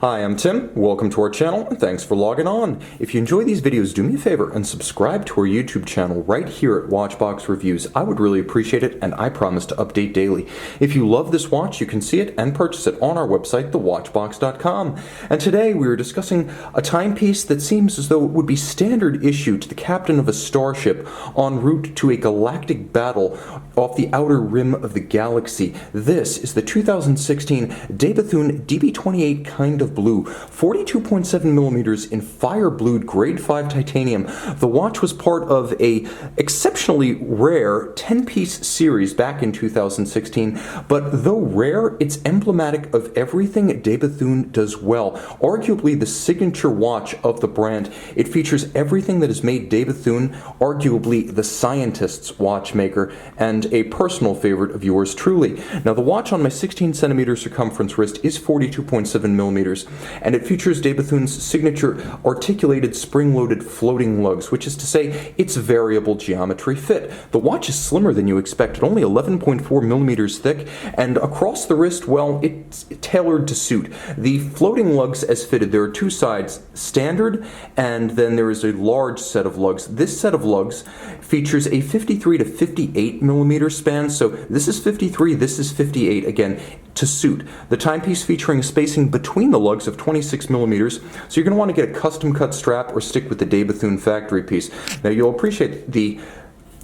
Hi, I'm Tim. Welcome to our channel, and thanks for logging on. If you enjoy these videos, do me a favor and subscribe to our YouTube channel right here at Watchbox Reviews. I would really appreciate it, and I promise to update daily. If you love this watch, you can see it and purchase it on our website, thewatchbox.com. And today we are discussing a timepiece that seems as though it would be standard issue to the captain of a starship en route to a galactic battle off the outer rim of the galaxy. This is the 2016 Bethune DB28 kind of blue, 42.7 millimeters in fire blued grade 5 titanium. The watch was part of a exceptionally rare 10-piece series back in 2016, but though rare, it's emblematic of everything Bethune does well. Arguably the signature watch of the brand. It features everything that has made Bethune arguably the scientist's watchmaker and a personal favorite of yours truly. Now the watch on my 16 centimeter circumference wrist is 42.7 millimeters, and it features Bethune's signature articulated spring-loaded floating lugs, which is to say its variable geometry fit. The watch is slimmer than you expected, only 11.4 millimeters thick, and across the wrist, well, it's tailored to suit. The floating lugs as fitted, there are two sides, standard, and then there is a large set of lugs. This set of lugs features a 53 to 58 millimeter span, so this is 53, this is 58, again, to suit. The timepiece featuring a spacing between the lugs of 26 millimeters, so you're going to want to get a custom cut strap or stick with the Bethune factory piece. Now you'll appreciate the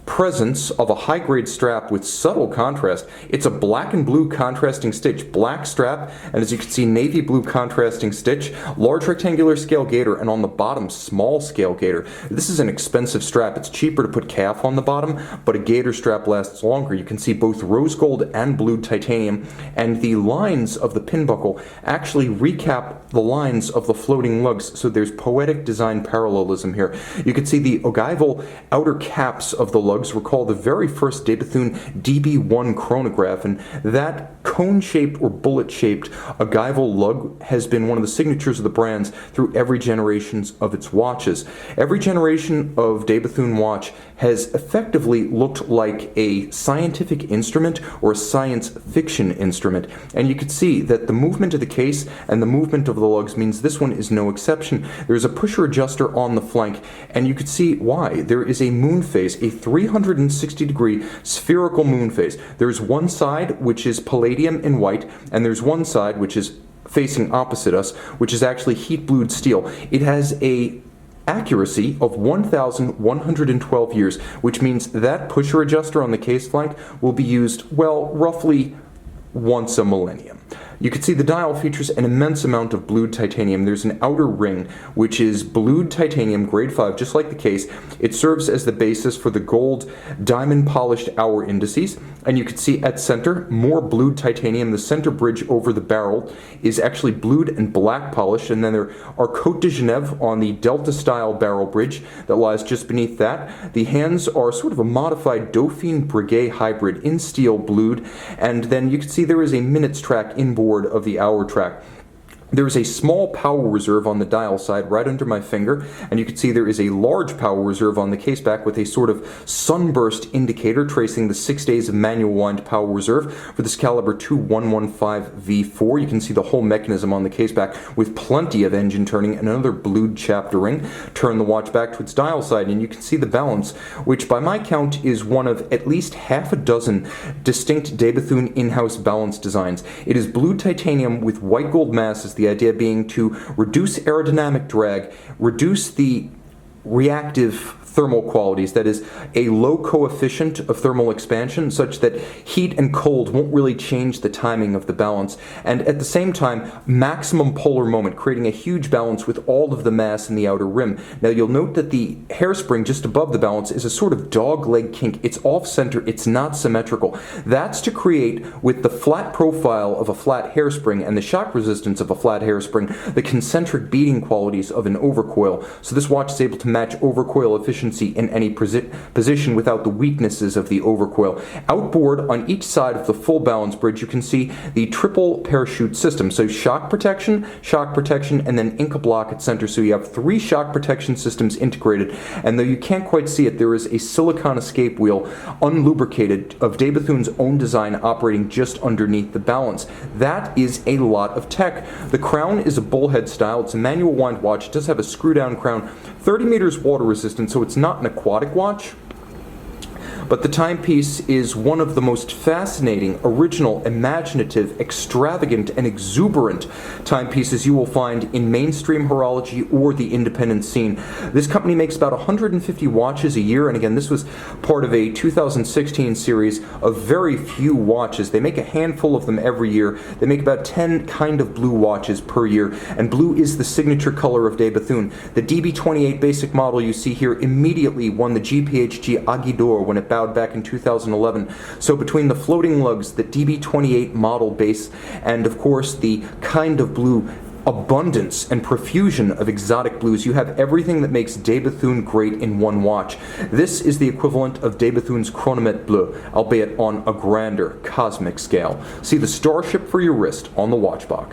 presence of a high-grade strap with subtle contrast. It's a black and blue contrasting stitch, black strap, and as you can see, navy blue contrasting stitch, large rectangular scale gaiter, and on the bottom, small scale gaiter. This is an expensive strap. It's cheaper to put calf on the bottom, but a gaiter strap lasts longer. You can see both rose gold and blued titanium, and the lines of the pin buckle actually recap the lines of the floating lugs, so there's poetic design parallelism here. You can see the ogival outer caps of the lugs recall the very first Bethune DB1 chronograph, and that cone-shaped or bullet-shaped ogival lug has been one of the signatures of the brands through every generation of its watches. Every generation of Bethune watch has effectively looked like a scientific instrument or a science fiction instrument, and you can see that the movement of the case and the movement of the lugs means this one is no exception. There's a pusher adjuster on the flank, and you can see why. There is a moon phase, a 360-degree spherical moon phase. There's one side which is palladium in white, and there's one side which is facing opposite us, which is actually heat blued steel. It has a accuracy of 1,112 years, which means that pusher adjuster on the case flank will be used, well, roughly once a millennium. You can see the dial features an immense amount of blued titanium. There's an outer ring which is blued titanium grade 5, just like the case. It serves as the basis for the gold diamond polished hour indices, and you can see at center more blued titanium. The center bridge over the barrel is actually blued and black polished, and then there are Côte de Genève on the Delta style barrel bridge that lies just beneath that. The hands are sort of a modified Dauphine Breguet hybrid in steel blued, and then you can see there is a minutes track inboard of the hour track. There is a small power reserve on the dial side right under my finger, and you can see there is a large power reserve on the case back with a sort of sunburst indicator tracing the 6 days of manual wind power reserve for this caliber 2115V4. You can see the whole mechanism on the case back with plenty of engine turning and another blued chapter ring. Turn the watch back to its dial side and you can see the balance, which by my count is one of at least half a dozen distinct Bethune in-house balance designs. It is blued titanium with white gold masses, the idea being to reduce aerodynamic drag, reduce the reactive thermal qualities, that is, a low coefficient of thermal expansion such that heat and cold won't really change the timing of the balance, and at the same time maximum polar moment, creating a huge balance with all of the mass in the outer rim. Now you'll note that the hairspring just above the balance is a sort of dog leg kink. It's off center, it's not symmetrical. That's to create, with the flat profile of a flat hairspring and the shock resistance of a flat hairspring, the concentric beating qualities of an overcoil. So this watch is able to match overcoil efficiency efficiency in any position without the weaknesses of the overcoil. Outboard on each side of the full balance bridge, you can see the triple parachute system. So shock protection, and then Inca block at center. So you have 3 shock protection systems integrated. And though you can't quite see it, there is a silicone escape wheel, unlubricated, of de Bethune's own design operating just underneath the balance. That is a lot of tech. The crown is a bullhead style. It's a manual wind watch. It does have a screw-down crown, 30 meters water resistant, so it's not an aquatic watch. But the timepiece is one of the most fascinating, original, imaginative, extravagant, and exuberant timepieces you will find in mainstream horology or the independent scene. This company makes about 150 watches a year, and again, this was part of a 2016 series of very few watches. They make a handful of them every year. They make about 10 kind of blue watches per year, and blue is the signature color of de Bethune. The DB28 basic model you see here immediately won the GPHG Aiguille d'Or when it bowed back in 2011. So between the floating lugs, the DB28 model base, and of course the kind of blue abundance and profusion of exotic blues, you have everything that makes de Bethune great in one watch. This is the equivalent of de Bethune's chronomètre bleu, albeit on a grander cosmic scale. See the starship for your wrist on the watch box.